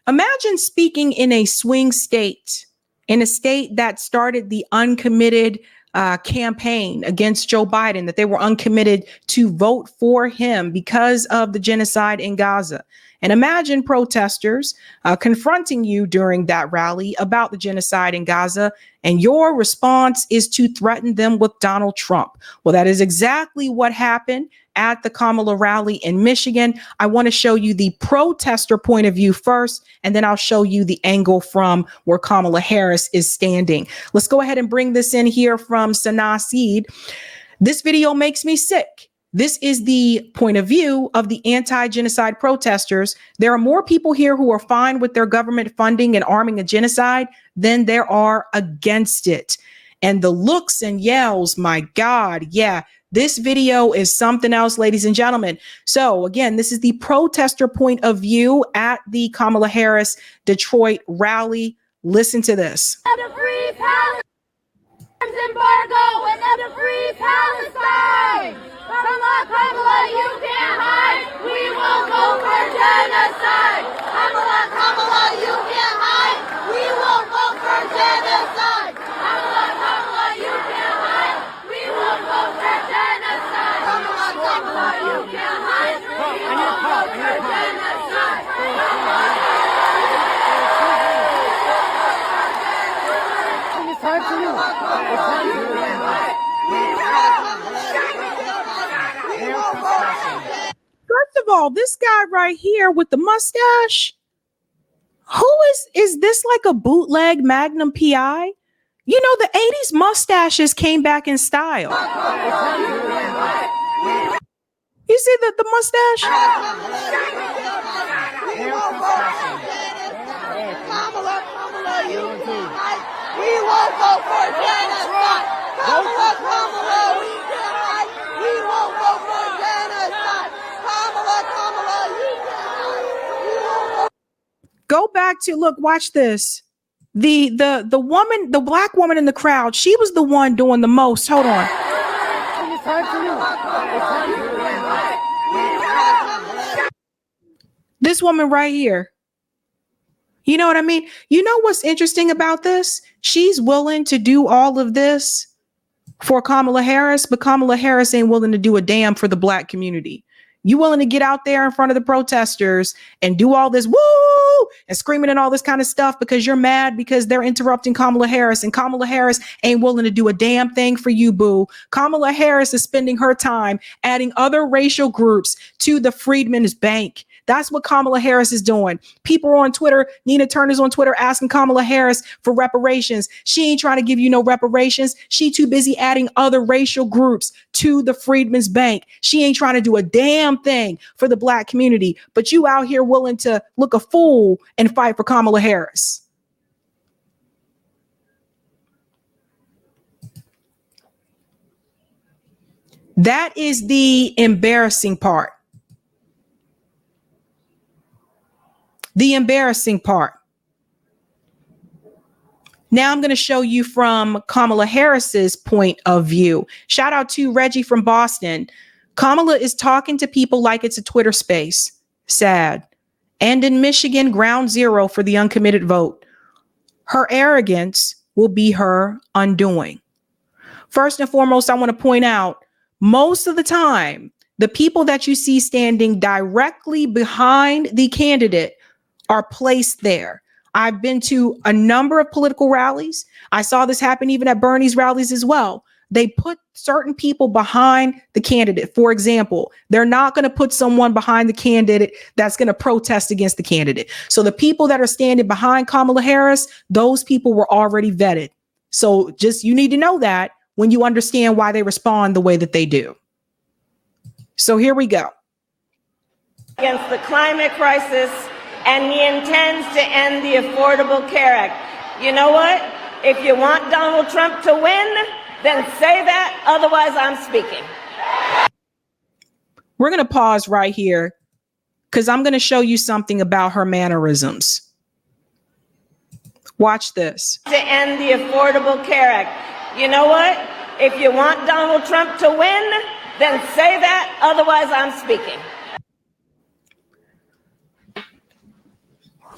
Imagine speaking in a swing state, in a state that started the uncommitted campaign against Joe Biden, that they were uncommitted to vote for him because of the genocide in Gaza. And imagine protesters confronting you during that rally about the genocide in Gaza, and your response is to threaten them with Donald Trump. Well, that is exactly what happened at the Kamala rally in Michigan. I want to show you the protester point of view first, and then I'll show you the angle from where Kamala Harris is standing. Let's go ahead and bring this in here from Sanaa Seed. This video makes me sick. This is the point of view of the anti-genocide protesters. There are more people here who are fine with their government funding and arming a genocide than there are against it. And the looks and yells, my God, yeah, this video is something else, ladies and gentlemen. So again, this is the protester point of view at the Kamala Harris Detroit rally. Listen to this. Embargo and end of free Palestine. Kamala, you can't hide. We will go for genocide. Kamala, you can't hide. We will go for genocide. Kamala, you can't hide. We will go for genocide. Kamala, you can't hide. We will go for genocide. It's time for you. First of all, this guy right here with the mustache, who is this, like a bootleg Magnum PI? You know, the 80s mustaches came back in style. You see the mustache? Kamala, you can't hide. We won't go for genocide. Kamala, we can't hide. We won't go for genocide. Kamala, you can't hide. We won't go. Go back to, look, watch this. The woman, the black woman in the crowd, she was the one doing the most. Hold on. It's time for you. This woman right here. You know what I mean? You know what's interesting about this? She's willing to do all of this for Kamala Harris, but Kamala Harris ain't willing to do a damn for the black community. You willing to get out there in front of the protesters and do all this woo and screaming and all this kind of stuff because you're mad because they're interrupting Kamala Harris, and Kamala Harris ain't willing to do a damn thing for you, boo. Kamala Harris is spending her time adding other racial groups to the Freedmen's Bank. That's what Kamala Harris is doing. People are on Twitter. Nina Turner's on Twitter asking Kamala Harris for reparations. She ain't trying to give you no reparations. She too busy adding other racial groups to the Freedmen's Bank. She ain't trying to do a damn thing for the black community. But you out here willing to look a fool and fight for Kamala Harris. That is the embarrassing part. The embarrassing part. Now I'm going to show you from Kamala Harris's point of view. Shout out to Reggie from Boston. Kamala is talking to people like it's a Twitter space. Sad. And in Michigan, ground zero for the uncommitted vote. Her arrogance will be her undoing. First and foremost, I want to point out, most of the time, the people that you see standing directly behind the candidate are placed there. I've been to a number of political rallies. I saw this happen even at Bernie's rallies as well. They put certain people behind the candidate. For example, they're not going to put someone behind the candidate that's going to protest against the candidate. So the people that are standing behind Kamala Harris, those people were already vetted. So just, you need to know that when you understand why they respond the way that they do. So here we go. Against the climate crisis, and he intends to end the Affordable Care Act. You know what? If you want Donald Trump to win, then say that. Otherwise, I'm speaking. We're going to pause right here because I'm going to show you something about her mannerisms. Watch this. To end the Affordable Care Act. You know what? If you want Donald Trump to win, then say that. Otherwise, I'm speaking.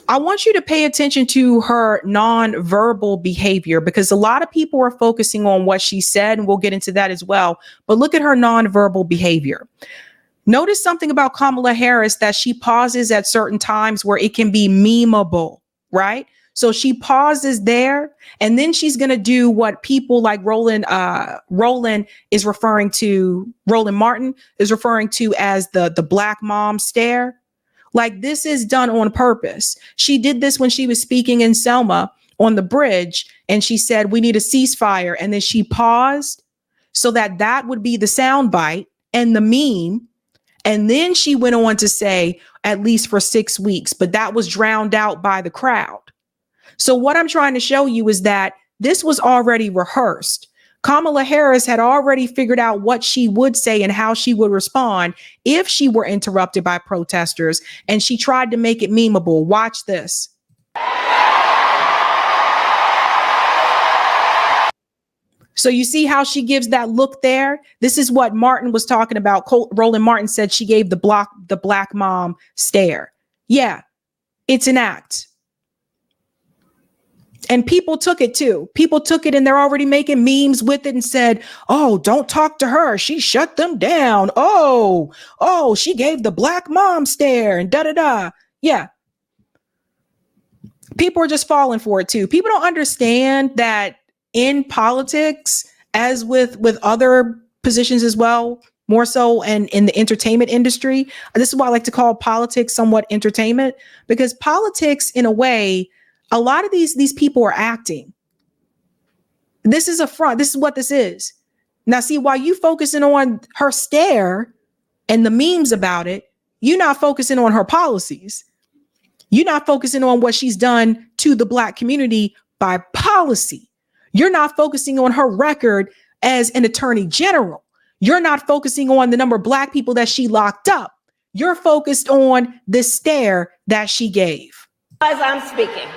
I want you to pay attention to her nonverbal behavior, because a lot of people are focusing on what she said, and we'll get into that as well. But look at her nonverbal behavior. Notice something about Kamala Harris, that she pauses at certain times where it can be memeable, right? So she pauses there, and then she's going to do what people like Roland Martin is referring to as the black mom stare. Like, this is done on purpose. She did this when she was speaking in Selma on the bridge, and she said, we need a ceasefire. And then she paused so that that would be the soundbite and the meme. And then she went on to say, at least for 6 weeks, but that was drowned out by the crowd. So what I'm trying to show you is that this was already rehearsed. Kamala Harris had already figured out what she would say and how she would respond if she were interrupted by protesters, and she tried to make it memeable. Watch this. So you see how she gives that look there? This is what Martin was talking about. Roland Martin said she gave the black mom stare. Yeah, it's an act. And people took it too. People took it, and they're already making memes with it and said, oh, don't talk to her. She shut them down. Oh, she gave the black mom stare and da-da-da. Yeah. People are just falling for it too. People don't understand that in politics, as with other positions as well, more so, and in the entertainment industry, this is why I like to call politics somewhat entertainment, because politics, in a way, a lot of these people are acting. This is a front. This is what this is. Now, see, while you focusing on her stare and the memes about it, you're not focusing on her policies. You're not focusing on what she's done to the Black community by policy. You're not focusing on her record as an attorney general. You're not focusing on the number of Black people that she locked up. You're focused on the stare that she gave. As I'm speaking.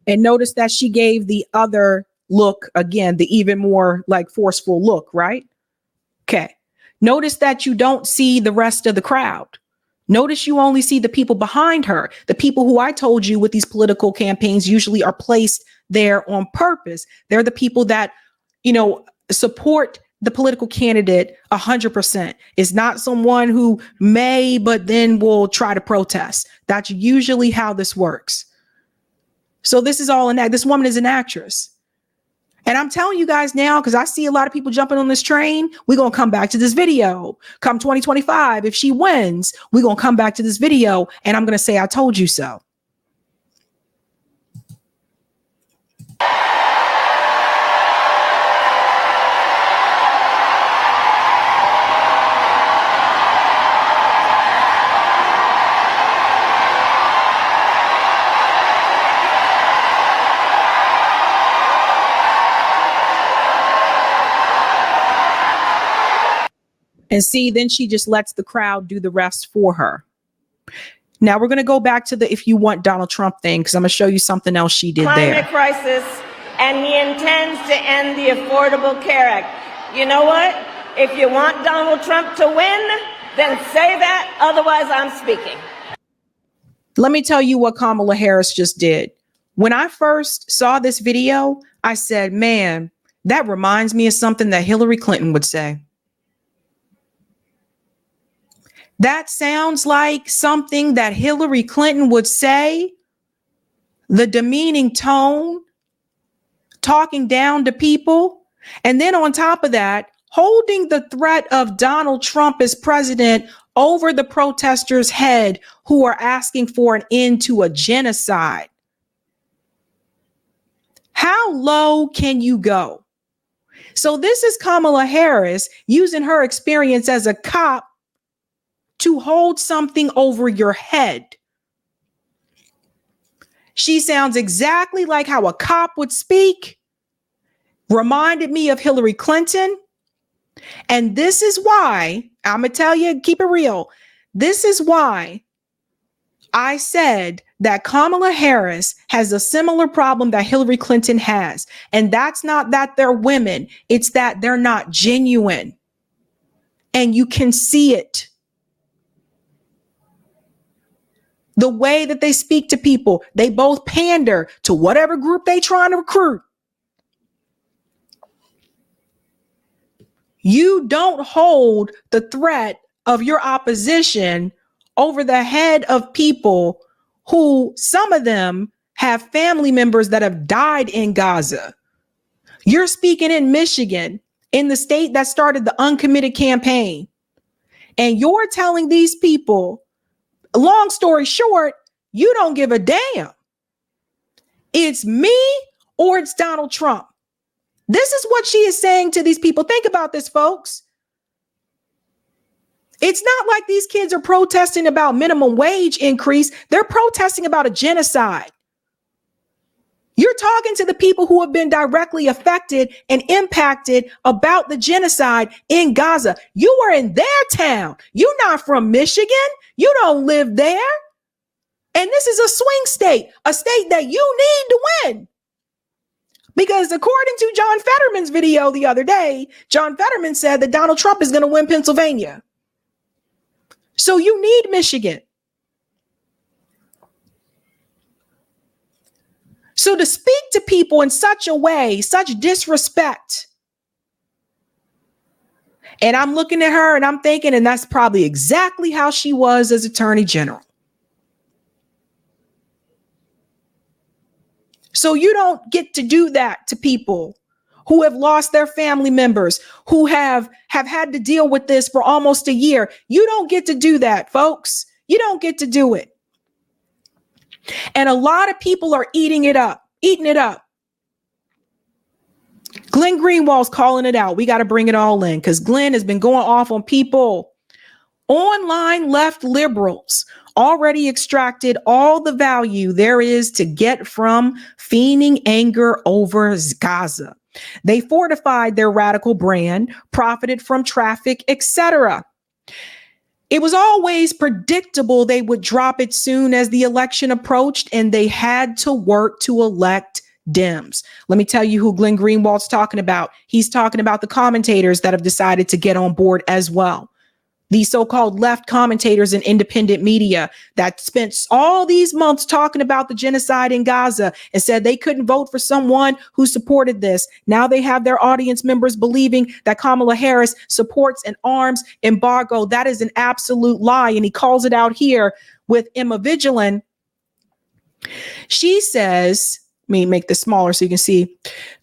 And notice that she gave the other look again, the even more like forceful look, right? Okay. Notice that you don't see the rest of the crowd. Notice you only see the people behind her, the people who I told you with these political campaigns usually are placed there on purpose. They're the people that, support the political candidate 100%. It's not someone who may, but then will try to protest. That's usually how this works. So this is all an act. This woman is an actress. And I'm telling you guys now, because I see a lot of people jumping on this train, we're going to come back to this video. Come 2025, if she wins, we're going to come back to this video, and I'm going to say, I told you so. And see, then she just lets the crowd do the rest for her. Now we're going to go back to the if you want Donald Trump thing, because I'm going to show you something else she did there. Climate crisis, and he intends to end the Affordable Care Act. You know what? If you want Donald Trump to win, then say that. Otherwise, I'm speaking. Let me tell you what Kamala Harris just did. When I first saw this video, I said, man, that reminds me of something that Hillary Clinton would say. That sounds like something that Hillary Clinton would say. The demeaning tone, talking down to people. And then on top of that, holding the threat of Donald Trump as president over the protesters' head who are asking for an end to a genocide. How low can you go? So this is Kamala Harris using her experience as a cop to hold something over your head. She sounds exactly like how a cop would speak. Reminded me of Hillary Clinton. And this is why, I'm going to tell you, keep it real. This is why I said that Kamala Harris has a similar problem that Hillary Clinton has. And that's not that they're women. It's that they're not genuine. And you can see it. The way that they speak to people, they both pander to whatever group they trying to recruit. You don't hold the threat of your opposition over the head of people who, some of them, have family members that have died in Gaza. You're speaking in Michigan, in the state that started the uncommitted campaign. And you're telling these people, long story short, you don't give a damn. It's me or it's Donald Trump. This is what she is saying to these people. Think about this, folks. It's not like these kids are protesting about minimum wage increase. They're protesting about a genocide. You're talking to the people who have been directly affected and impacted about the genocide in Gaza. You are in their town. You're not from Michigan. You don't live there. And this is a swing state, a state that you need to win. Because according to John Fetterman's video the other day, John Fetterman said that Donald Trump is going to win Pennsylvania. So you need Michigan. So to speak to people in such a way, such disrespect. And I'm looking at her and I'm thinking, and that's probably exactly how she was as Attorney General. So you don't get to do that to people who have lost their family members, who have had to deal with this for almost a year. You don't get to do that, folks. You don't get to do it. And a lot of people are eating it up. Glenn Greenwald's calling it out. We got to bring it all in because Glenn has been going off on people. Online left liberals already extracted all the value there is to get from feigning anger over Gaza. They fortified their radical brand, profited from traffic, etc. It was always predictable they would drop it soon as the election approached, and they had to work to elect Dems. Let me tell you who Glenn Greenwald's talking about. He's talking about the commentators that have decided to get on board as well. These so-called left commentators in independent media that spent all these months talking about the genocide in Gaza and said they couldn't vote for someone who supported this. Now they have their audience members believing that Kamala Harris supports an arms embargo. That is an absolute lie. And he calls it out here with Emma Vigilant. She says, let me make this smaller so you can see.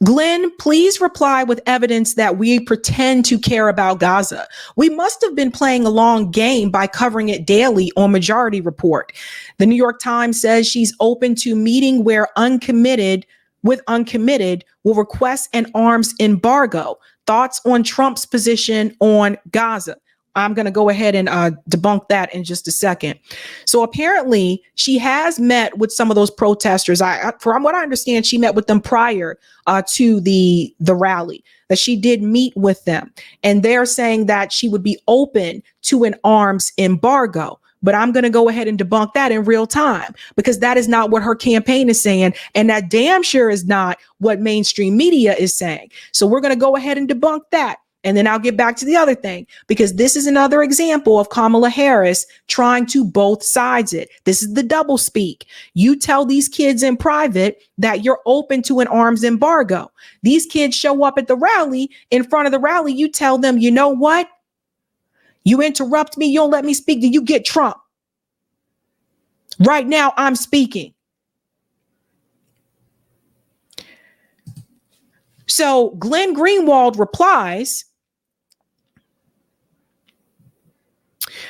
Glenn, please reply with evidence that we pretend to care about Gaza. We must have been playing a long game by covering it daily on Majority Report. The New York Times says she's open to meeting where uncommitted will request an arms embargo. Thoughts on Trump's position on Gaza? I'm going to go ahead and debunk that in just a second. So apparently she has met with some of those protesters. From what I understand, she met with them prior to the rally, that she did meet with them. And they're saying that she would be open to an arms embargo. But I'm going to go ahead and debunk that in real time, because that is not what her campaign is saying. And that damn sure is not what mainstream media is saying. So we're going to go ahead and debunk that. And then I'll get back to the other thing, because this is another example of Kamala Harris trying to both sides it. This is the double speak. You tell these kids in private that you're open to an arms embargo. These kids show up at the rally. In front of the rally, you tell them, you know what? You interrupt me. You don't let me speak. Do you get Trump? Right now, I'm speaking. So Glenn Greenwald replies,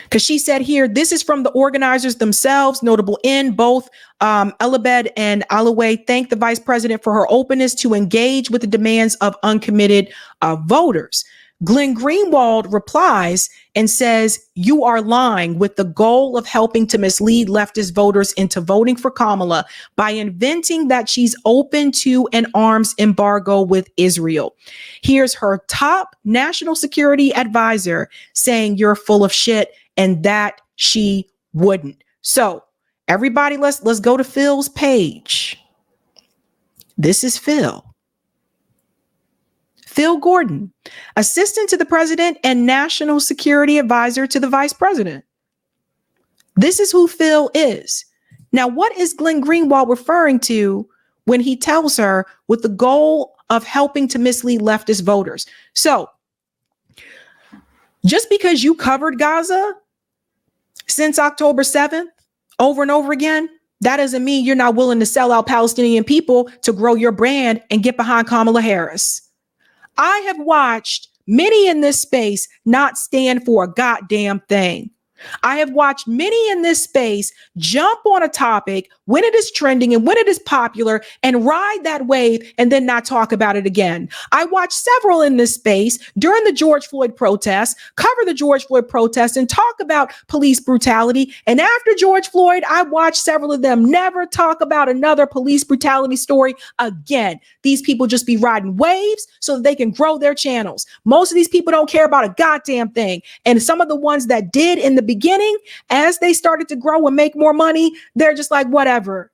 because she said here, this is from the organizers themselves, notable in both Elabed and Alaway thanked the vice president for her openness to engage with the demands of uncommitted voters. Glenn Greenwald replies and says, you are lying with the goal of helping to mislead leftist voters into voting for Kamala by inventing that she's open to an arms embargo with Israel. Here's her top national security advisor saying you're full of shit and that she wouldn't. So Everybody, let's go to Phil's page. This is Phil. Phil Gordon, assistant to the president and national security advisor to the vice president. This is who Phil is. Now, what is Glenn Greenwald referring to when he tells her with the goal of helping to mislead leftist voters? So just because you covered Gaza since October 7th over and over again, that doesn't mean you're not willing to sell out Palestinian people to grow your brand and get behind Kamala Harris. I have watched many in this space not stand for a goddamn thing. I have watched many in this space jump on a topic when it is trending and when it is popular and ride that wave and then not talk about it again. I watched several in this space during the George Floyd protests, cover the George Floyd protests and talk about police brutality. And after George Floyd, I watched several of them never talk about another police brutality story again. These people just be riding waves so that they can grow their channels. Most of these people don't care about a goddamn thing. And some of the ones that did in the beginning, as they started to grow and make more money, they're just like, whatever.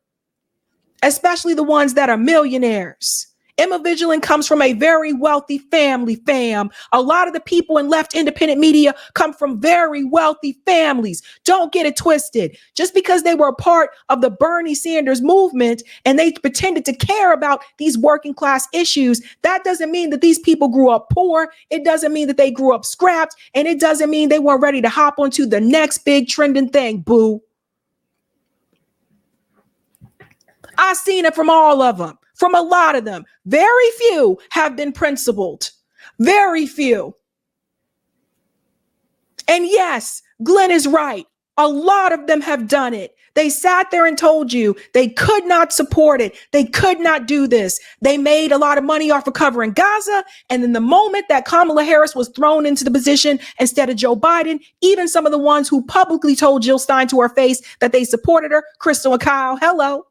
Especially the ones that are millionaires. Emma Vigilant comes from a very wealthy family, fam. A lot of the people in left independent media come from very wealthy families. Don't get it twisted. Just because they were a part of the Bernie Sanders movement and they pretended to care about these working class issues, that doesn't mean that these people grew up poor. It doesn't mean that they grew up scrapped. And it doesn't mean they weren't ready to hop onto the next big trending thing, boo. I've seen it from all of them. From a lot of them. Very few have been principled. Very few. And yes, Glenn is right. A lot of them have done it. They sat there and told you they could not support it. They could not do this. They made a lot of money off of covering Gaza. And then the moment that Kamala Harris was thrown into the position instead of Joe Biden, even some of the ones who publicly told Jill Stein to her face that they supported her, Crystal and Kyle, hello.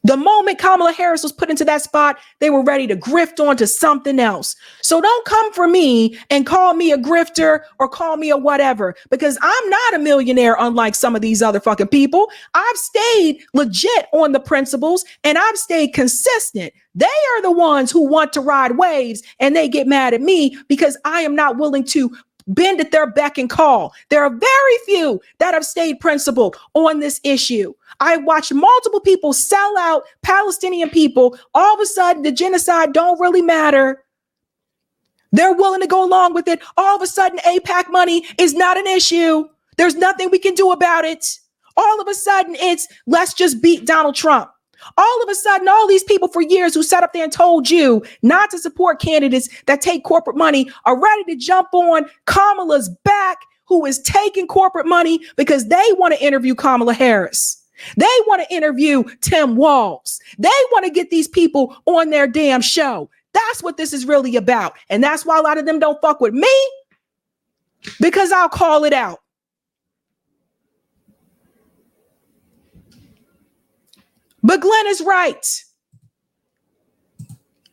The moment Kamala Harris was put into that spot, they were ready to grift onto something else. So don't come for me and call me a grifter or call me a whatever, because I'm not a millionaire unlike some of these other fucking people. I've stayed legit on the principles and I've stayed consistent. They are the ones who want to ride waves and they get mad at me because I am not willing to bend at their beck and call. There are very few that have stayed principled on this issue. I watched multiple people sell out Palestinian people. All of a sudden, the genocide don't really matter. They're willing to go along with it. All of a sudden, AIPAC money is not an issue. There's nothing we can do about it. All of a sudden, it's let's just beat Donald Trump. All of a sudden, all these people for years who sat up there and told you not to support candidates that take corporate money are ready to jump on Kamala's back, who is taking corporate money because they want to interview Kamala Harris. They want to interview Tim Walz. They want to get these people on their damn show. That's what this is really about. And that's why a lot of them don't fuck with me, because I'll call it out. But Glenn is right.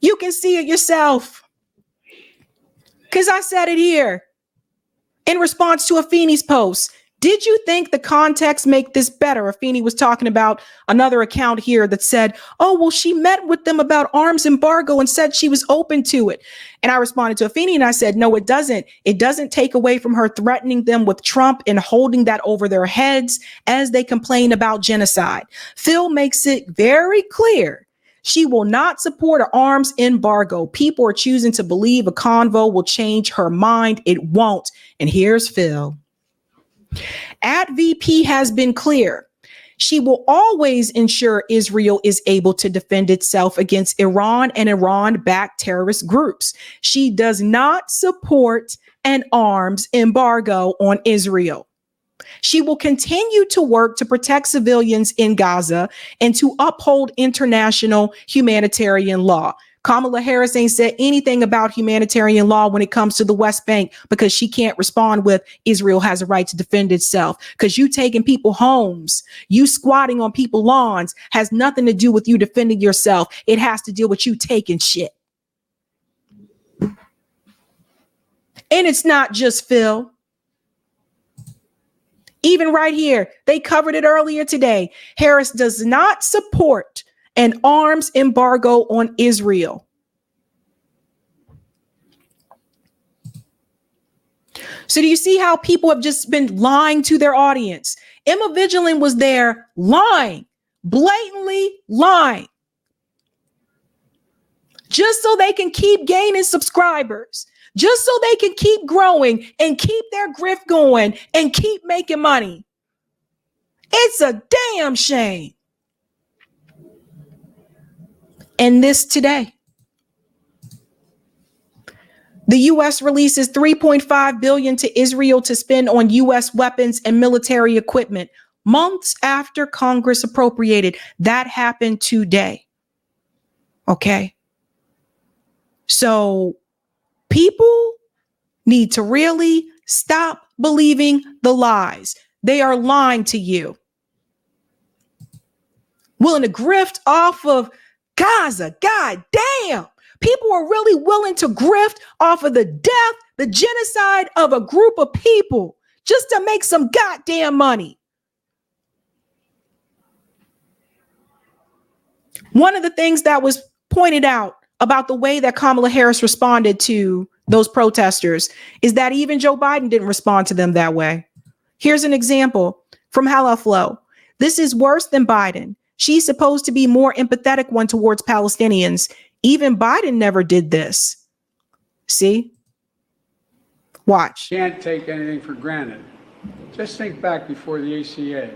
You can see it yourself. Because I said it here in response to Afeni's post. Did you think the context make this better? Afeni was talking about another account here that said, oh, well, she met with them about arms embargo and said she was open to it. And I responded to Afeni and I said, no, it doesn't. It doesn't take away from her threatening them with Trump and holding that over their heads as they complain about genocide. Phil makes it very clear. She will not support an arms embargo. People are choosing to believe a convo will change her mind. It won't. And here's Phil. At VP has been clear. She will always ensure Israel is able to defend itself against Iran and Iran-backed terrorist groups. She does not support an arms embargo on Israel. She will continue to work to protect civilians in Gaza and to uphold international humanitarian law. Kamala Harris ain't said anything about humanitarian law when it comes to the West Bank because she can't respond with Israel has a right to defend itself. Because you taking people homes, you squatting on people's lawns has nothing to do with you defending yourself. It has to deal with you taking shit. And it's not just Phil. Even right here, they covered it earlier today. Harris does not support an arms embargo on Israel. So do you see how people have just been lying to their audience? Emma Vigilant was there lying, blatantly lying, just so they can keep gaining subscribers, just so they can keep growing and keep their grift going and keep making money. It's a damn shame. And this today. The U.S. releases $3.5 billion to Israel to spend on U.S. weapons and military equipment months after Congress appropriated. That happened today. Okay. So people need to really stop believing the lies. They are lying to you. Willing to grift off of Gaza. God damn. People are really willing to grift off of the death, the genocide of a group of people just to make some goddamn money. One of the things that was pointed out about the way that Kamala Harris responded to those protesters is that even Joe Biden didn't respond to them that way. Here's an example from Hala Flow. This is worse than Biden. She's supposed to be more empathetic one towards Palestinians. Even Biden never did this. See? Watch. Can't take anything for granted. Just think back before the ACA.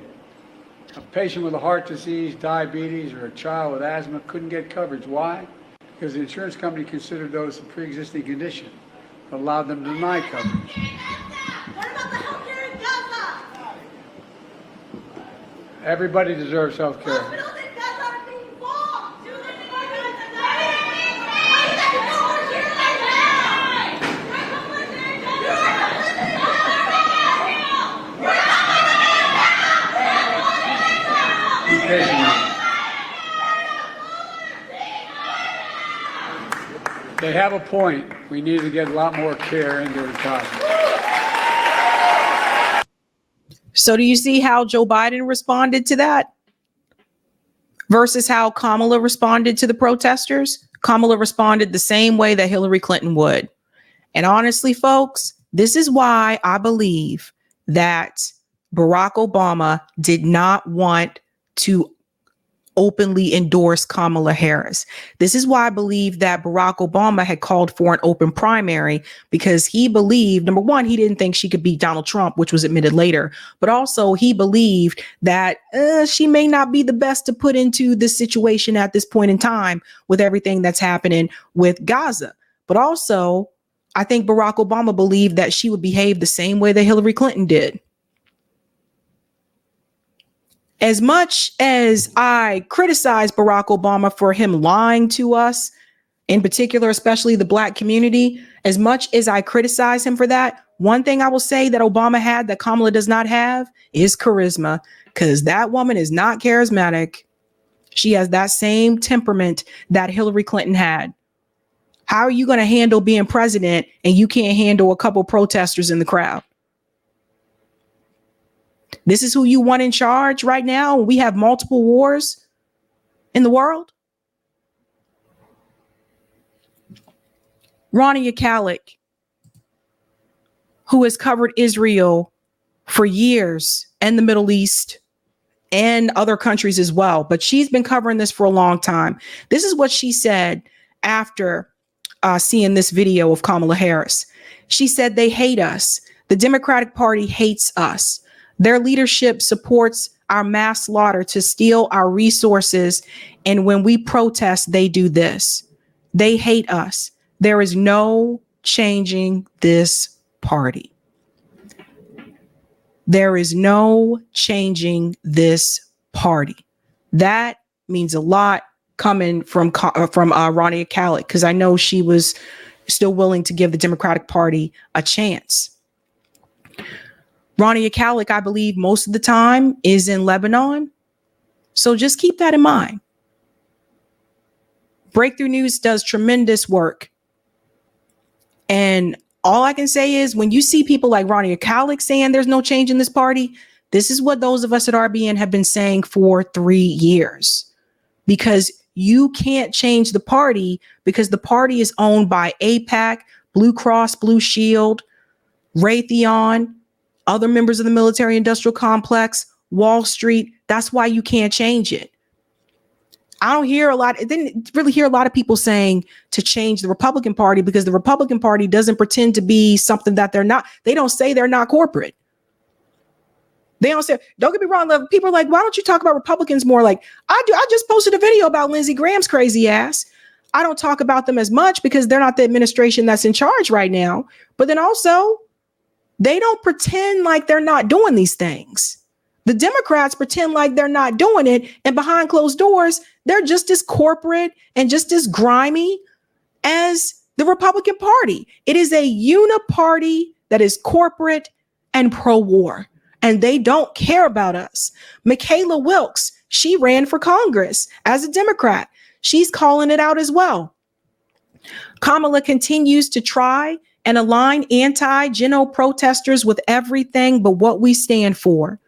A patient with a heart disease, diabetes, or a child with asthma couldn't get coverage. Why? Because the insurance company considered those a pre-existing condition, but allowed them to deny coverage. What about the healthcare in Gaza? Everybody deserves health care. Hospitals in Gaza are being bombed. Do this in our guys and why is that no one here right now? Be patient. They have a point. We need to get a lot more care into the economy. So do you see how Joe Biden responded to that versus how Kamala responded to the protesters? Kamala responded the same way that Hillary Clinton would. And honestly, folks, this is why I believe that Barack Obama did not want to openly endorse Kamala Harris. This is why I believe that Barack Obama had called for an open primary, because he believed, number one, he didn't think she could beat Donald Trump, which was admitted later, but also he believed that she may not be the best to put into this situation at this point in time with everything that's happening with Gaza. But also, I think Barack Obama believed that she would behave the same way that Hillary Clinton did. As much as I criticize Barack Obama for him lying to us, in particular, especially the Black community, as much as I criticize him for that, one thing I will say that Obama had that Kamala does not have is charisma, because that woman is not charismatic. She has that same temperament that Hillary Clinton had. How are you going to handle being president and you can't handle a couple protesters in the crowd? This is who you want in charge right now. We have multiple wars in the world. Rania Khalek, who has covered Israel for years and the Middle East and other countries as well, but she's been covering this for a long time. This is what she said after seeing this video of Kamala Harris. She said, "They hate us. The Democratic Party hates us. Their leadership supports our mass slaughter to steal our resources. And when we protest, they do this. They hate us. There is no changing this party. There is no changing this party." That means a lot coming from Rania Khalek, because I know she was still willing to give the Democratic Party a chance. Rania Khalek, I believe, most of the time is in Lebanon. So just keep that in mind. Breakthrough News does tremendous work. And all I can say is when you see people like Rania Khalek saying there's no change in this party, This is what those of us at RBN have been saying for 3 years, because you can't change the party because the party is owned by AIPAC, Blue Cross Blue Shield, Raytheon, other members of the military industrial complex, Wall Street. That's why you can't change it. I didn't really hear a lot of people saying to change the Republican Party, because the Republican Party doesn't pretend to be something that they're not. They don't say they're not corporate. They don't say, don't get me wrong, love. People are like, why don't you talk about Republicans more? Like I do. I just posted a video about Lindsey Graham's crazy ass. I don't talk about them as much because they're not the administration that's in charge right now. But then also, they don't pretend like they're not doing these things. The Democrats pretend like they're not doing it. And behind closed doors, they're just as corporate and just as grimy as the Republican Party. It is a Uni-party that is corporate and pro-war. And they don't care about us. Michaela Wilkes, she ran for Congress as a Democrat. She's calling it out as well. Kamala continues to try and align anti-Geno protesters with everything but what we stand for.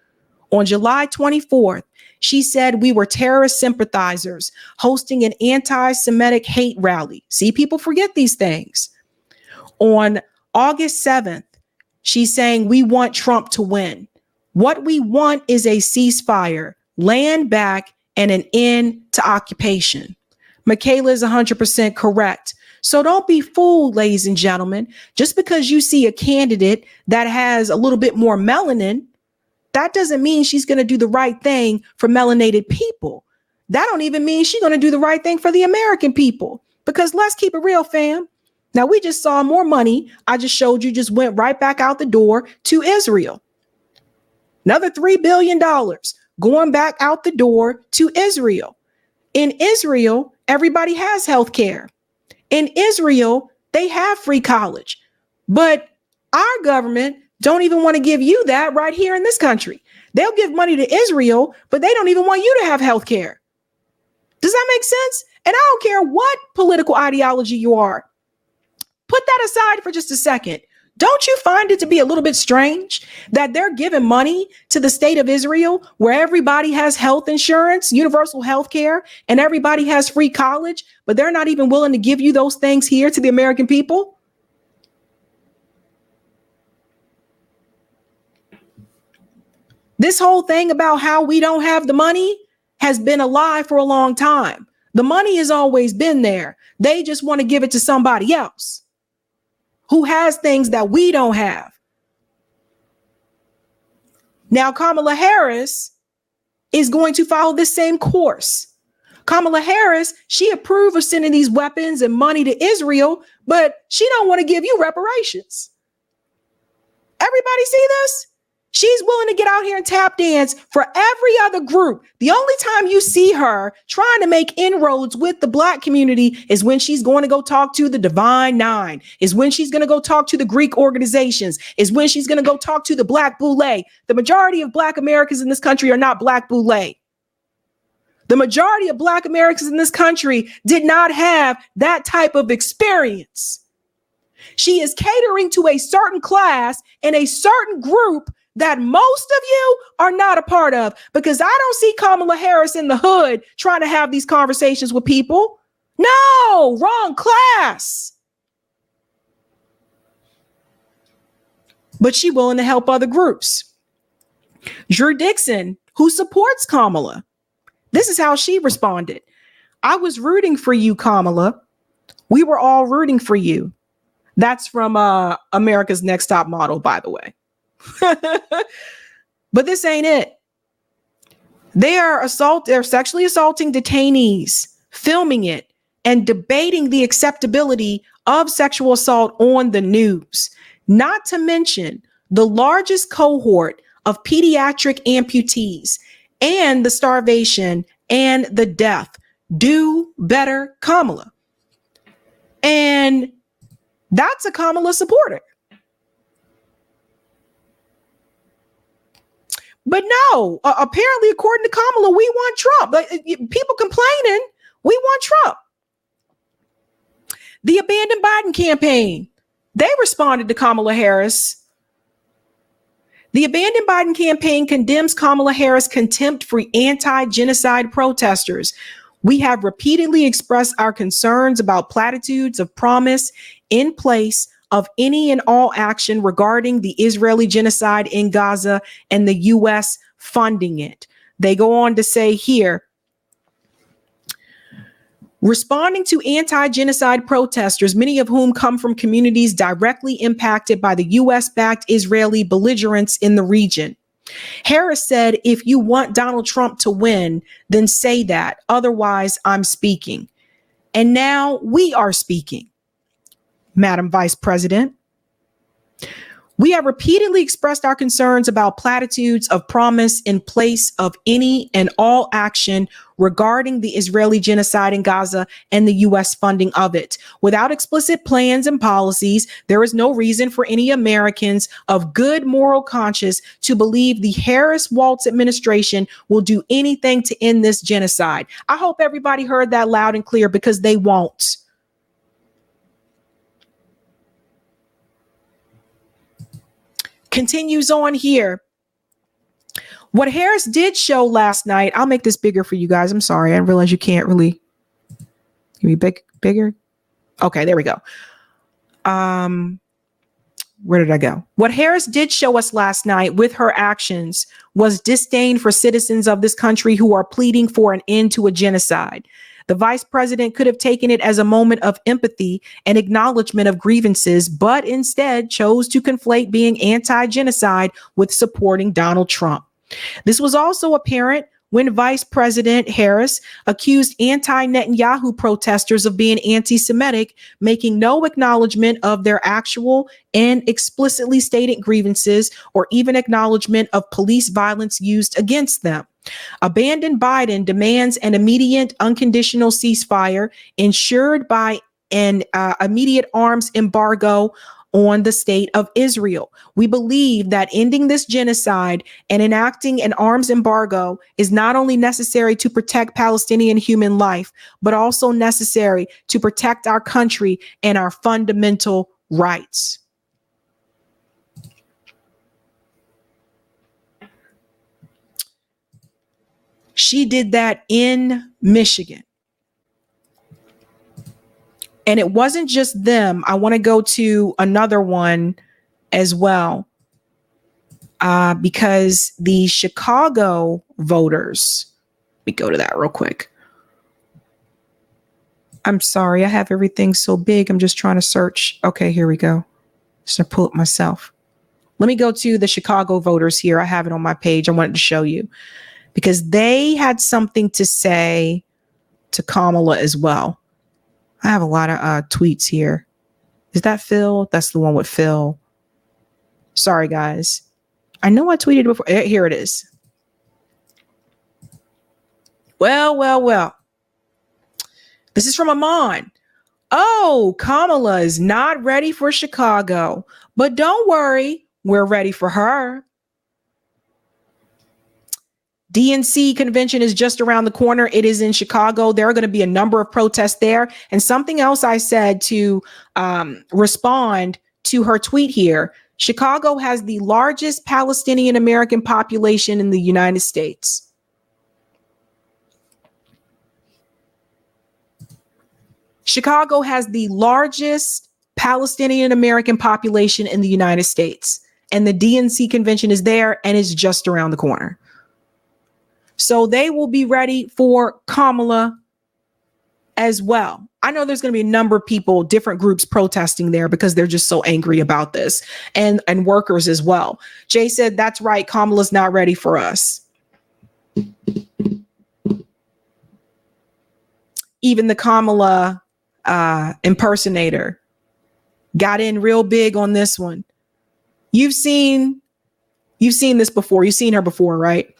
On July 24th, she said we were terrorist sympathizers hosting an anti-Semitic hate rally. See, people forget these things. On August 7th, she's saying we want Trump to win. What we want is a ceasefire, land back, and an end to occupation. Michaela is 100% correct. So don't be fooled, ladies and gentlemen. Just because you see a candidate that has a little bit more melanin, that doesn't mean she's going to do the right thing for melanated people. That don't even mean she's going to do the right thing for the American people. Because let's keep it real, fam. Now, we just saw more money. I just showed you just went right back out the door to Israel. Another $3 billion going back out the door to Israel. In Israel, everybody has health care. In Israel, they have free college. But our government don't even want to give you that right here in this country. They'll give money to Israel, but they don't even want you to have health care. Does that make sense? And I don't care what political ideology you are. Put that aside for just a second. Don't you find it to be a little bit strange that they're giving money to the state of Israel where everybody has health insurance, universal health care, and everybody has free college, but they're not even willing to give you those things here to the American people? This whole thing about how we don't have the money has been a lie for a long time. The money has always been there. They just want to give it to somebody else who has things that we don't have. Now, Kamala Harris is going to follow this same course. Kamala Harris, she approved of sending these weapons and money to Israel, but she don't want to give you reparations. Everybody see this? She's willing to get out here and tap dance for every other group. The only time you see her trying to make inroads with the Black community is when she's going to go talk to the Divine Nine, is when she's going to go talk to the Greek organizations, is when she's going to go talk to the Black Boule. The majority of Black Americans in this country are not Black Boule. The majority of Black Americans in this country did not have that type of experience. She is catering to a certain class and a certain group that most of you are not a part of, because I don't see Kamala Harris in the hood trying to have these conversations with people. No, wrong class. But she's willing to help other groups. Drew Dixon, who supports Kamala, this is how she responded. I was rooting for you, Kamala. We were all rooting for you. That's from America's Next Top Model, by the way. But this ain't it. They're sexually assaulting detainees, filming it, and debating the acceptability of sexual assault on the news. Not to mention the largest cohort of pediatric amputees and the starvation and the death. Do better, Kamala. And that's a Kamala supporter. But no, apparently, according to Kamala, we want Trump. People complaining, we want Trump. The Abandoned Biden campaign, they responded to Kamala Harris. The Abandon Biden campaign condemns Kamala Harris' contempt for anti-genocide protesters. We have repeatedly expressed our concerns about platitudes of promise in place of any and all action regarding the Israeli genocide in Gaza and the U.S. funding it. They go on to say here, responding to anti-genocide protesters, many of whom come from communities directly impacted by the U.S.-backed Israeli belligerents in the region. Harris said, if you want Donald Trump to win, then say that. Otherwise, I'm speaking. And now we are speaking, Madam Vice President. We have repeatedly expressed our concerns about platitudes of promise in place of any and all action regarding the Israeli genocide in Gaza and the U.S. funding of it. Without explicit plans and policies, there is no reason for any Americans of good moral conscience to believe the Harris-Walz administration will do anything to end this genocide. I hope everybody heard that loud and clear, because they won't. Continues on here. What Harris did show last night, I'll make this bigger for you guys. I'm sorry. I realize you can't really give me bigger. Okay, there we go. Where did I go? What Harris did show us last night with her actions was disdain for citizens of this country who are pleading for an end to a genocide. The vice president could have taken it as a moment of empathy and acknowledgement of grievances, but instead chose to conflate being anti-genocide with supporting Donald Trump. This was also apparent when Vice President Harris accused anti-Netanyahu protesters of being anti-Semitic, making no acknowledgement of their actual and explicitly stated grievances or even acknowledgement of police violence used against them. Abandon Biden demands an immediate unconditional ceasefire ensured by an immediate arms embargo on the state of Israel. We believe that ending this genocide and enacting an arms embargo is not only necessary to protect Palestinian human life, but also necessary to protect our country and our fundamental rights. She did that in Michigan. And it wasn't just them. I want to go to another one as well, because the Chicago voters, let me go to that real quick. I'm sorry, I have everything so big. I'm just trying to search. Okay, here we go. Just to pull it myself. Let me go to the Chicago voters here. I have it on my page. I wanted to show you because they had something to say to Kamala as well. I have a lot of tweets here. Is that Phil? That's the one with Phil. Sorry, guys. I know I tweeted before. Here it is. Well. This is from Amon. Oh, Kamala is not ready for Chicago. But don't worry, we're ready for her. DNC convention is just around the corner. It is in Chicago. There are going to be a number of protests there. And something else I said to respond to her tweet here. Chicago has the largest Palestinian American population in the United States. Chicago has the largest Palestinian American population in the United States. And the DNC convention is there and it's just around the corner. So they will be ready for Kamala as well. I know there's going to be a number of people, different groups protesting there because they're just so angry about this, and workers as well. Jay said, that's right. Kamala's not ready for us. Even the Kamala impersonator got in real big on this one. You've seen this before. You've seen her before, right?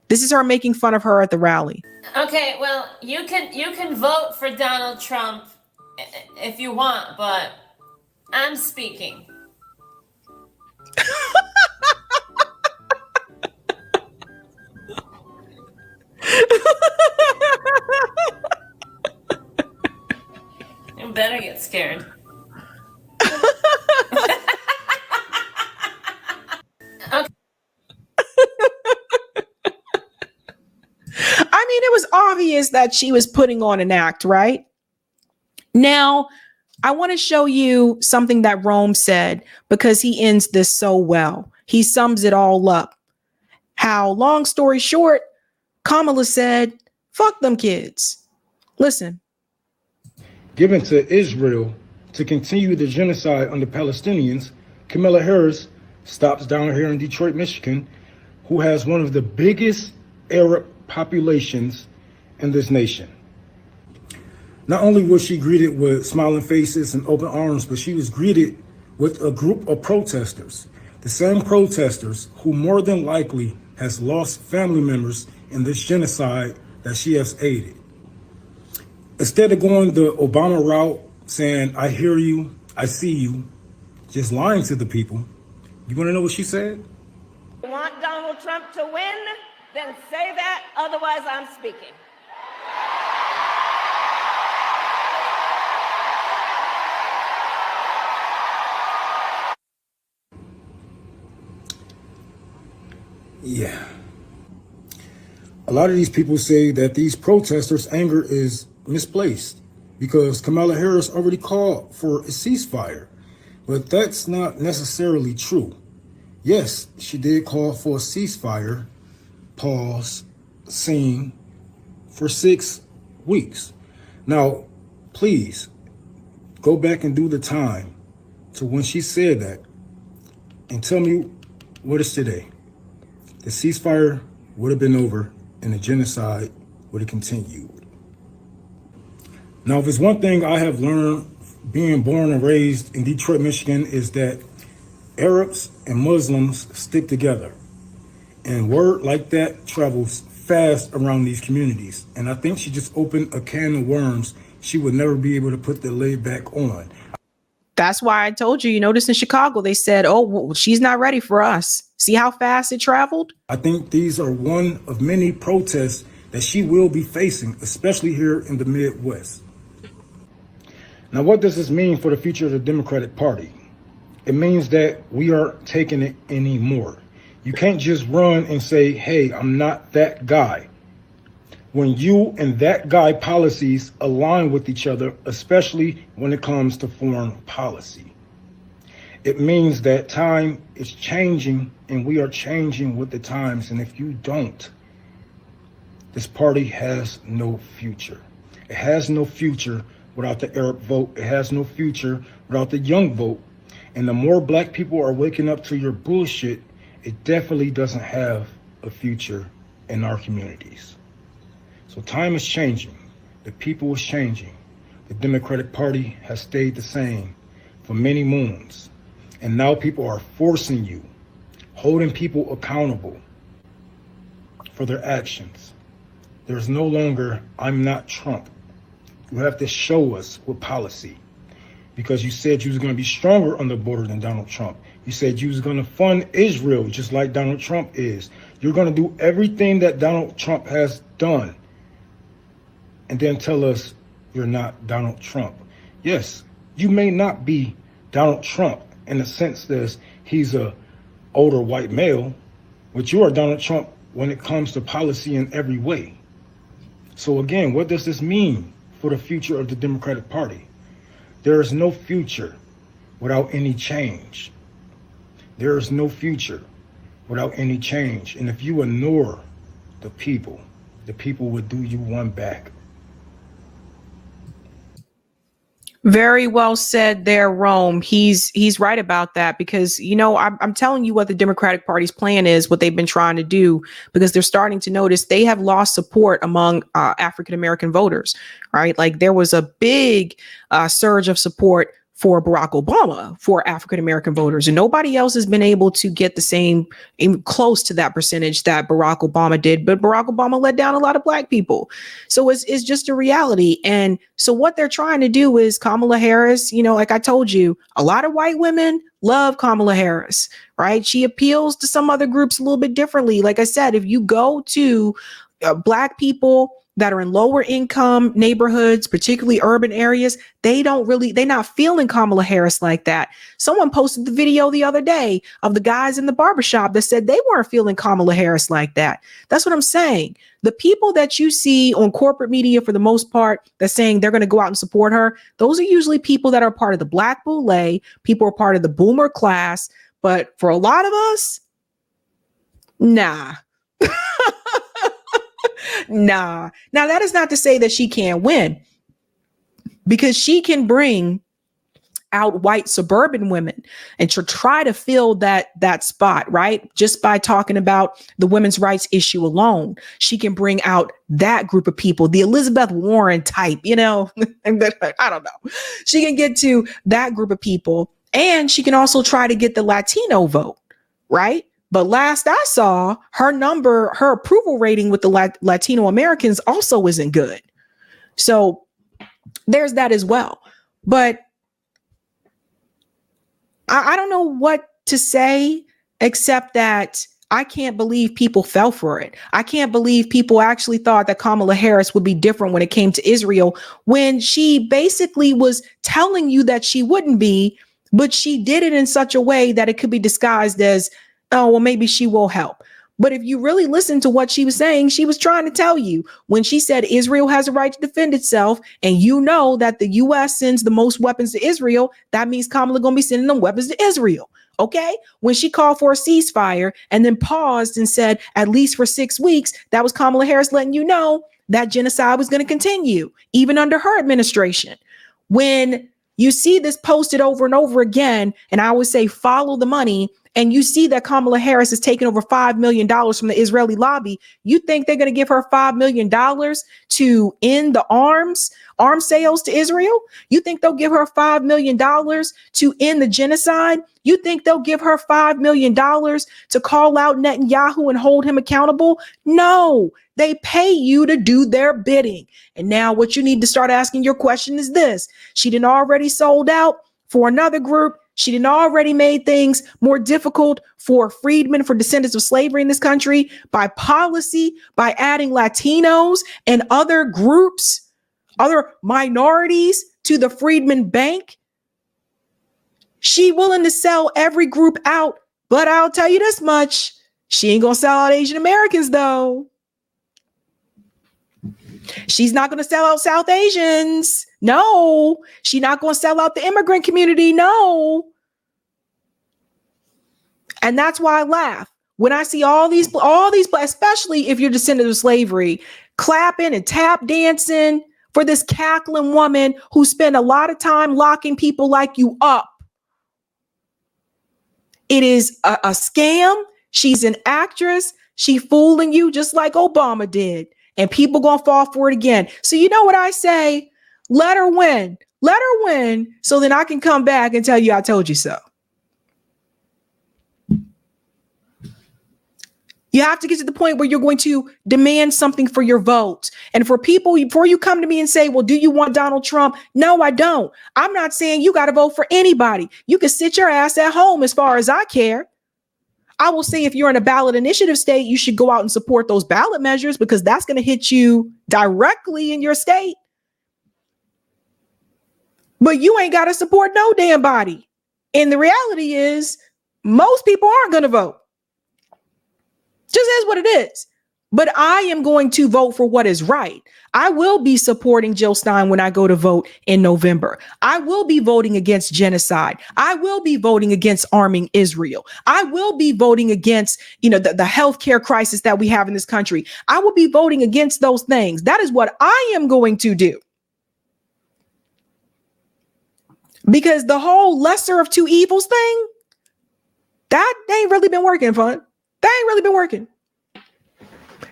This is her making fun of her at the rally. Okay, well, you can vote for Donald Trump if you want, but I'm speaking. You better get scared. I mean, it was obvious that she was putting on an act, right? Now, I want to show you something that Rome said because he ends this so well. He sums it all up. How, long story short, Kamala said, fuck them kids. Listen. Given to Israel to continue the genocide on the Palestinians, Kamala Harris stops down here in Detroit, Michigan, who has one of the biggest Arab populations in this nation. Not only was she greeted with smiling faces and open arms, but she was greeted with a group of protesters, the same protesters who more than likely has lost family members in this genocide that she has aided. Instead of going the Obama route, saying, I hear you, I see you, just lying to the people, you want to know what she said? You want Donald Trump to win? Then say that, otherwise I'm speaking. Yeah. A lot of these people say that these protesters' anger is misplaced because Kamala Harris already called for a ceasefire, but that's not necessarily true. Yes, she did call for a ceasefire, pause, scene, for 6 weeks. Now, please go back and do the time to when she said that and tell me what is today. The ceasefire would have been over and the genocide would have continued. Now, if there's one thing I have learned being born and raised in Detroit, Michigan, is that Arabs and Muslims stick together. And word like that travels fast around these communities. And I think she just opened a can of worms she would never be able to put the lid back on. That's why I told you, you notice in Chicago, they said, oh, well, she's not ready for us. See how fast it traveled? I think these are one of many protests that she will be facing, especially here in the Midwest. Now, what does this mean for the future of the Democratic Party? It means that we aren't taking it anymore. You can't just run and say, hey, I'm not that guy. When you and that guy policies align with each other, especially when it comes to foreign policy. It means that time is changing and we are changing with the times. And if you don't, this party has no future. It has no future without the Arab vote. It has no future without the young vote. And the more black people are waking up to your bullshit, it definitely doesn't have a future in our communities. So time is changing. The people is changing. The Democratic Party has stayed the same for many moons. And now people are forcing you, holding people accountable for their actions. There's no longer, I'm not Trump. You have to show us with policy. Because you said you was going to be stronger on the border than Donald Trump. You said you was going to fund Israel just like Donald Trump is. You're going to do everything that Donald Trump has done. And then tell us you're not Donald Trump. Yes, you may not be Donald Trump in the sense that he's a older white male, but you are Donald Trump when it comes to policy in every way. So again, what does this mean for the future of the Democratic Party? There is no future without any change. There is no future without any change. And if you ignore the people will do you one back. Very well said there, Rome. He's right about that because, you know, I'm telling you what the Democratic Party's plan is, what they've been trying to do, because they're starting to notice they have lost support among African-American voters, right? Like there was a big surge of support for Barack Obama for African-American voters, and nobody else has been able to get the same, even close to that percentage that Barack Obama did. But Barack Obama let down a lot of black people. So it's just a reality. And so what they're trying to do is Kamala Harris, you know, like I told you, a lot of white women love Kamala Harris, right? She appeals to some other groups a little bit differently. Like I said, if you go to Black people that are in lower income neighborhoods, particularly urban areas, they're not feeling Kamala Harris like that. Someone posted the video the other day of the guys in the barbershop that said they weren't feeling Kamala Harris like that. That's what I'm saying. The people that you see on corporate media, for the most part, that's saying they're going to go out and support her, those are usually people that are part of the Black Boule, people are part of the boomer class. But for a lot of us, nah. Nah. Now, that is not to say that she can't win, because she can bring out white suburban women and to try to fill that spot, right? Just by talking about the women's rights issue alone, she can bring out that group of people, the Elizabeth Warren type, I don't know. She can get to that group of people, and she can also try to get the Latino vote, right? But last I saw, her approval rating with the Latino Americans also isn't good. So there's that as well. But I don't know what to say, except that I can't believe people fell for it. I can't believe people actually thought that Kamala Harris would be different when it came to Israel, when she basically was telling you that she wouldn't be, but she did it in such a way that it could be disguised as, oh, well, maybe she will help. But if you really listen to what she was saying, she was trying to tell you when she said Israel has a right to defend itself, and you know that the U.S. sends the most weapons to Israel, that means Kamala going to be sending them weapons to Israel. Okay. When she called for a ceasefire and then paused and said at least for 6 weeks, that was Kamala Harris letting you know that genocide was going to continue even under her administration. When you see this posted over and over again, and I would say follow the money, and you see that Kamala Harris has taken over $5 million from the Israeli lobby, you think they're going to give her $5 million to end the arms sales to Israel? You think they'll give her $5 million to end the genocide? You think they'll give her $5 million to call out Netanyahu and hold him accountable? No, they pay you to do their bidding. And now what you need to start asking your question is this: she done already sold out for another group. She done already made things more difficult for freedmen, for descendants of slavery in this country by policy, by adding Latinos and other groups, other minorities to the Freedmen Bank. She willing to sell every group out, but I'll tell you this much: she ain't gonna sell out Asian Americans, though. She's not going to sell out South Asians. No, she's not going to sell out the immigrant community. No. And that's why I laugh when I see all these, especially if you're descendant of slavery, clapping and tap dancing for this cackling woman who spent a lot of time locking people like you up. It is a scam. She's an actress. She fooling you just like Obama did. And people gonna fall for it again. So you know what I say? Let her win. Let her win, so then I can come back and tell you I told you so. You have to get to the point where you're going to demand something for your vote. And for people, before you come to me and say, well, do you want Donald Trump? No, I don't. I'm not saying you got to vote for anybody. You can sit your ass at home as far as I care. I will say if you're in a ballot initiative state, you should go out and support those ballot measures, because that's going to hit you directly in your state. But you ain't got to support no damn body. And the reality is most people aren't going to vote. Just is what it is. But I am going to vote for what is right. I will be supporting Jill Stein when I go to vote in November. I will be voting against genocide. I will be voting against arming Israel. I will be voting against, the healthcare crisis that we have in this country. I will be voting against those things. That is what I am going to do. Because the whole lesser of two evils thing, that ain't really been working, fun. That ain't really been working.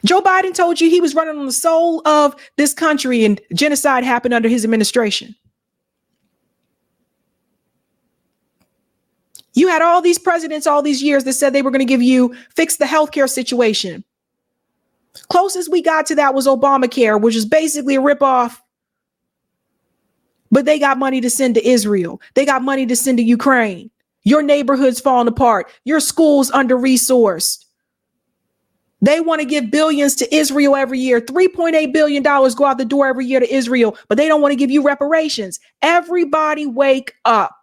Joe Biden told you he was running on the soul of this country, and genocide happened under his administration. You had all these presidents all these years that said they were going to fix the healthcare situation. Closest we got to that was Obamacare, which is basically a ripoff. But they got money to send to Israel. They got money to send to Ukraine. Your neighborhood's falling apart. Your school's under-resourced. They want to give billions to Israel every year. $3.8 billion go out the door every year to Israel, but they don't want to give you reparations. Everybody wake up.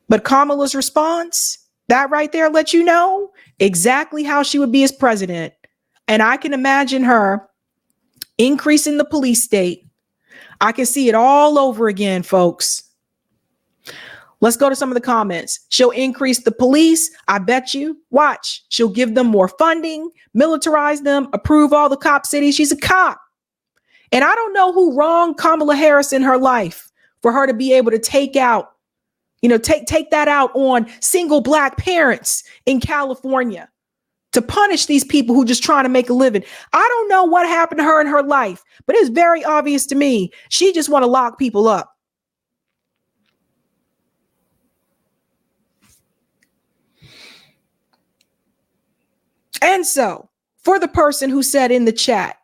But Kamala's response, that right there lets you know exactly how she would be as president. And I can imagine her increasing the police state. I can see it all over again, folks. Let's go to some of the comments. She'll increase the police. I bet you. Watch. She'll give them more funding, militarize them, approve all the cop cities. She's a cop. And I don't know who wronged Kamala Harris in her life for her to be able to take out, take that out on single Black parents in California, to punish these people who just trying to make a living. I don't know what happened to her in her life, but it's very obvious to me. She just want to lock people up. And so, for the person who said in the chat,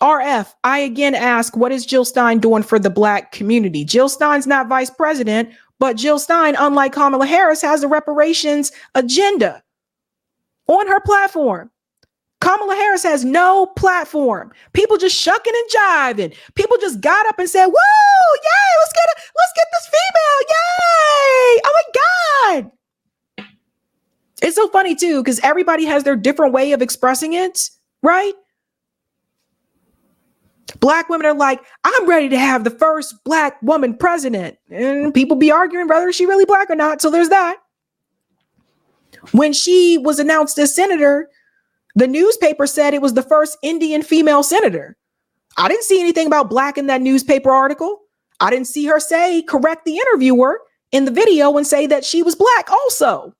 RF, I again ask, what is Jill Stein doing for the Black community? Jill Stein's not vice president, but Jill Stein, unlike Kamala Harris, has a reparations agenda on her platform. Kamala Harris has no platform. People just shucking and jiving. People just got up and said, woo, yay, let's get this female, yay, oh my God. It's so funny too, because everybody has their different way of expressing it, right? Black women are like, I'm ready to have the first Black woman president. And people be arguing whether she's really Black or not. So there's that. When she was announced as senator, the newspaper said it was the first Indian female senator. I didn't see anything about Black in that newspaper article. I didn't see her correct the interviewer in the video and say that she was Black also.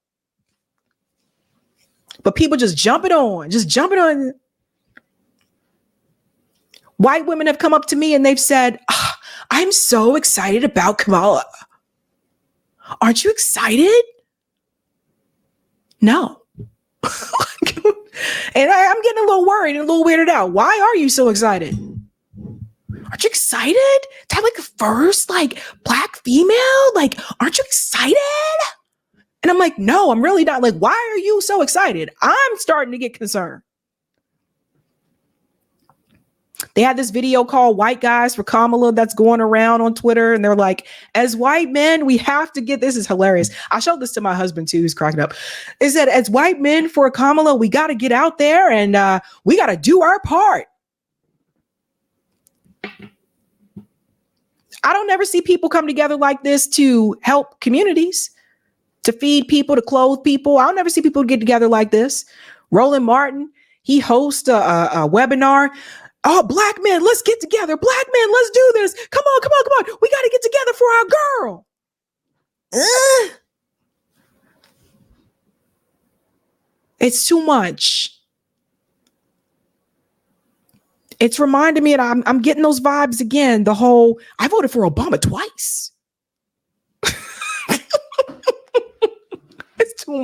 But people just jumping on. White women have come up to me and they've said, oh, I'm so excited about Kamala. Aren't you excited? No. And I'm getting a little worried and a little weirded out. Why are you so excited? Aren't you excited to have like a first Black female? Aren't you excited? And I'm like, no, I'm really not. Why are you so excited? I'm starting to get concerned. They had this video called White Guys for Kamala that's going around on Twitter. And they're like, as white men, we have to get, this is hilarious. I showed this to my husband too, who's cracking up. It said, as white men for Kamala, we got to get out there and we got to do our part. I don't ever see people come together like this to help communities, to feed people, to clothe people. I don't ever see people get together like this. Roland Martin, he hosts a webinar. Oh, Black men, let's get together. Black men, let's do this. Come on. We got to get together for our girl. It's too much. It's reminding me that I'm getting those vibes again. The whole, I voted for Obama twice. It's too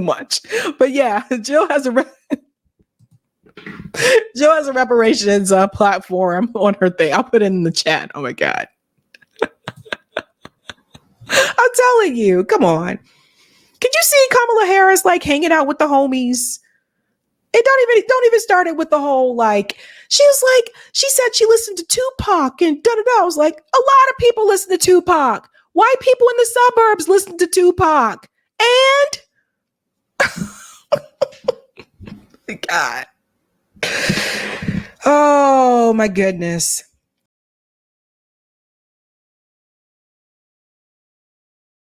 much. But yeah, Jill has a reparations platform on her thing. I'll put it in the chat. Oh my God. I'm telling you, come on. Could you see Kamala Harris hanging out with the homies? It don't even start it with the whole she said she listened to Tupac and da-da-da. I was like, a lot of people listen to Tupac. White people in the suburbs listen to Tupac. And God. Oh my goodness.